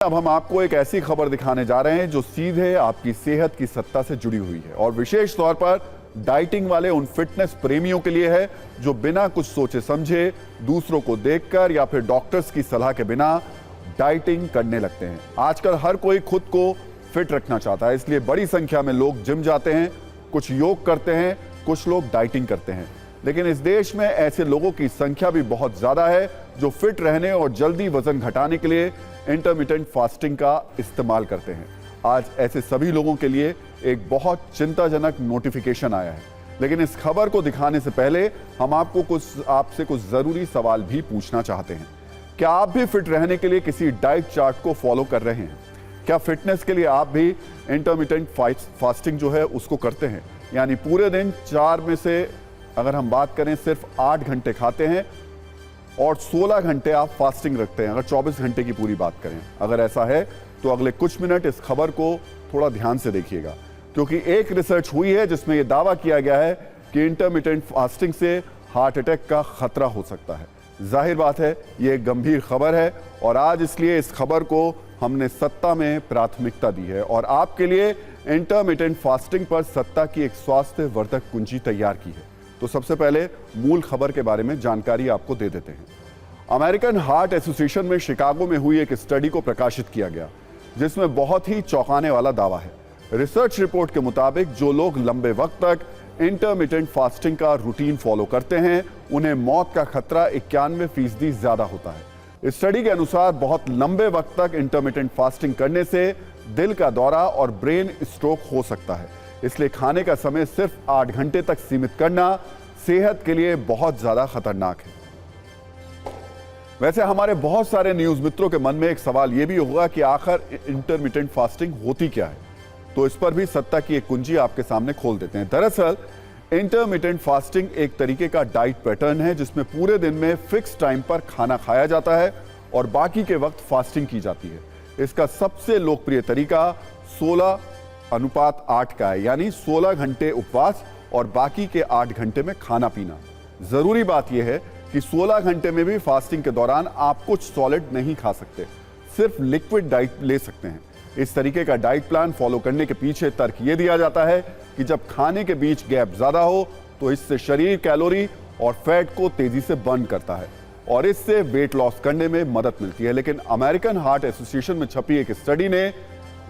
अब हम आपको एक ऐसी खबर दिखाने जा रहे हैं जो सीधे आपकी सेहत की सत्ता से जुड़ी हुई है और विशेष तौर पर डाइटिंग वाले उन फिटनेस प्रेमियों के लिए है जो बिना कुछ सोचे समझे दूसरों को देखकर या फिर डॉक्टर्स की सलाह के बिना डाइटिंग करने लगते हैं। आजकल हर कोई खुद को फिट रखना चाहता है, इसलिए बड़ी संख्या में लोग जिम जाते हैं, कुछ योग करते हैं, कुछ लोग डाइटिंग करते हैं। लेकिन इस देश में ऐसे लोगों की संख्या भी बहुत ज्यादा है जो फिट रहने और जल्दी वजन घटाने के लिए इंटरमिटेंट फास्टिंग का इस्तेमाल करते हैं। आज ऐसे सभी लोगों के लिए एक बहुत चिंताजनक नोटिफिकेशन आया है, लेकिन इस खबर को दिखाने से पहले हम आपसे कुछ जरूरी सवाल भी पूछना चाहते हैं। क्या आप भी फिट रहने के लिए किसी डाइट चार्ट को फॉलो कर रहे हैं? क्या फिटनेस के लिए आप भी इंटरमिटेंट फास्टिंग जो है उसको करते हैं, यानी पूरे दिन 4 में से अगर हम बात करें सिर्फ 8 घंटे खाते हैं और 16 घंटे आप फास्टिंग रखते हैं, अगर 24 घंटे की पूरी बात करें? अगर ऐसा है तो अगले कुछ मिनट इस खबर को थोड़ा ध्यान से देखिएगा, क्योंकि एक रिसर्च हुई है जिसमें यह दावा किया गया है कि इंटरमिटेंट फास्टिंग से हार्ट अटैक का खतरा हो सकता है। जाहिर बात है ये एक गंभीर खबर है और आज इसलिए इस खबर को हमने सत्ता में प्राथमिकता दी है और आपके लिए इंटरमिटेंट फास्टिंग पर सत्ता की एक स्वास्थ्य वर्धक कुंजी तैयार की है। तो सबसे पहले मूल खबर के बारे में जानकारी आपको दे देते हैं। अमेरिकन हार्ट एसोसिएशन में शिकागो में हुई एक स्टडी को प्रकाशित किया गया जिसमें बहुत ही चौंकाने वाला दावा है। रिसर्च रिपोर्ट के मुताबिक जो लोग लंबे वक्त तक इंटरमिटेंट फास्टिंग का रूटीन फॉलो करते हैं उन्हें मौत का खतरा 91% ज्यादा होता है। स्टडी के अनुसार बहुत लंबे वक्त तक इंटरमिटेंट फास्टिंग करने से दिल का दौरा और ब्रेन स्ट्रोक हो सकता है, इसलिए खाने का समय सिर्फ 8 घंटे तक सीमित करना सेहत के लिए बहुत ज्यादा खतरनाक है। वैसे हमारे बहुत सारे न्यूज मित्रों के मन में एक सवाल यह भी होगा कि आखिर इंटरमिटेंट फास्टिंग होती क्या है, तो इस पर भी सत्ता की एक कुंजी आपके सामने खोल देते हैं। दरअसल इंटरमिटेंट फास्टिंग एक तरीके का डाइट पैटर्न है जिसमें पूरे दिन में फिक्स टाइम पर खाना खाया जाता है और बाकी के वक्त फास्टिंग की जाती है। इसका सबसे लोकप्रिय तरीका 16:8 का है, यानी 16 घंटे उपवास और बाकी के 8 घंटे में खाना पीना। जरूरी बात यह है कि 16 घंटे में भी फास्टिंग के दौरान आप कुछ सॉलिड नहीं खा सकते, सिर्फ लिक्विड डाइट ले सकते हैं। इस तरीके का डाइट प्लान फॉलो करने के पीछे तर्क यह दिया जाता है कि जब खाने के बीच गैप ज्यादा हो तो इससे शरीर कैलोरी और फैट को तेजी से बर्न करता है और इससे वेट लॉस करने में मदद मिलती है। लेकिन अमेरिकन हार्ट एसोसिएशन में छपी एक स्टडी ने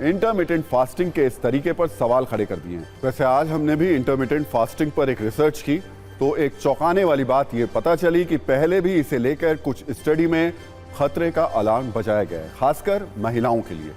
इंटरमिटेंट फास्टिंग के इस तरीके पर सवाल खड़े कर दिए हैं। वैसे आज हमने भी इंटरमिटेंट फास्टिंग पर एक रिसर्च की तो एक चौंकाने वाली बात यह पता चली कि पहले भी इसे लेकर कुछ स्टडी में खतरे का अलार्म बजाया गया है, खासकर महिलाओं के लिए।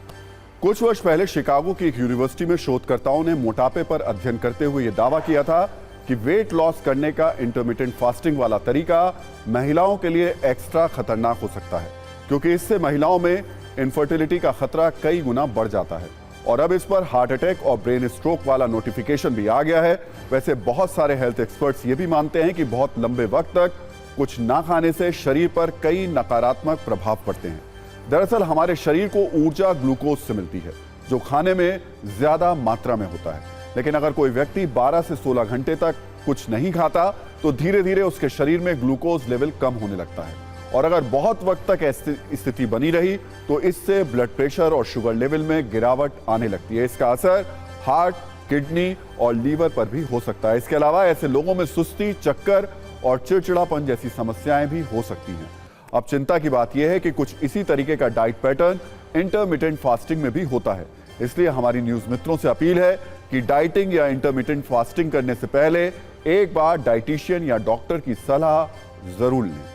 कुछ वर्ष पहले शिकागो की एक यूनिवर्सिटी में शोधकर्ताओं ने मोटापे पर अध्ययन करते हुए यह दावा किया था कि वेट लॉस करने का इंटरमिटेंट फास्टिंग वाला तरीका महिलाओं के लिए एक्स्ट्रा खतरनाक हो सकता है, क्योंकि इससे महिलाओं में इनफर्टिलिटी का खतरा कई गुना बढ़ जाता है। और अब इस पर हार्ट अटैक और ब्रेन स्ट्रोक वाला नोटिफिकेशन भी आ गया है। वैसे बहुत सारे हेल्थ एक्सपर्ट्स ये भी मानते हैं कि बहुत लंबे वक्त तक कुछ ना खाने से शरीर पर कई नकारात्मक प्रभाव पड़ते हैं। दरअसल हमारे शरीर को ऊर्जा ग्लूकोज से मिलती है जो खाने में ज्यादा मात्रा में होता है। लेकिन अगर कोई व्यक्ति 12 से 16 घंटे तक कुछ नहीं खाता तो धीरे धीरे उसके शरीर में ग्लूकोज लेवल कम होने लगता है और अगर बहुत वक्त तक ऐसी स्थिति बनी रही तो इससे ब्लड प्रेशर और शुगर लेवल में गिरावट आने लगती है। इसका असर हार्ट, किडनी और लीवर पर भी हो सकता है। इसके अलावा ऐसे लोगों में सुस्ती, चक्कर और चिड़चिड़ापन जैसी समस्याएं भी हो सकती हैं। अब चिंता की बात यह है कि कुछ इसी तरीके का डाइट पैटर्न इंटरमिटेंट फास्टिंग में भी होता है। इसलिए हमारी न्यूज मित्रों से अपील है कि डाइटिंग या इंटरमिटेंट फास्टिंग करने से पहले एक बार डाइटिशियन या डॉक्टर की सलाह जरूर लें।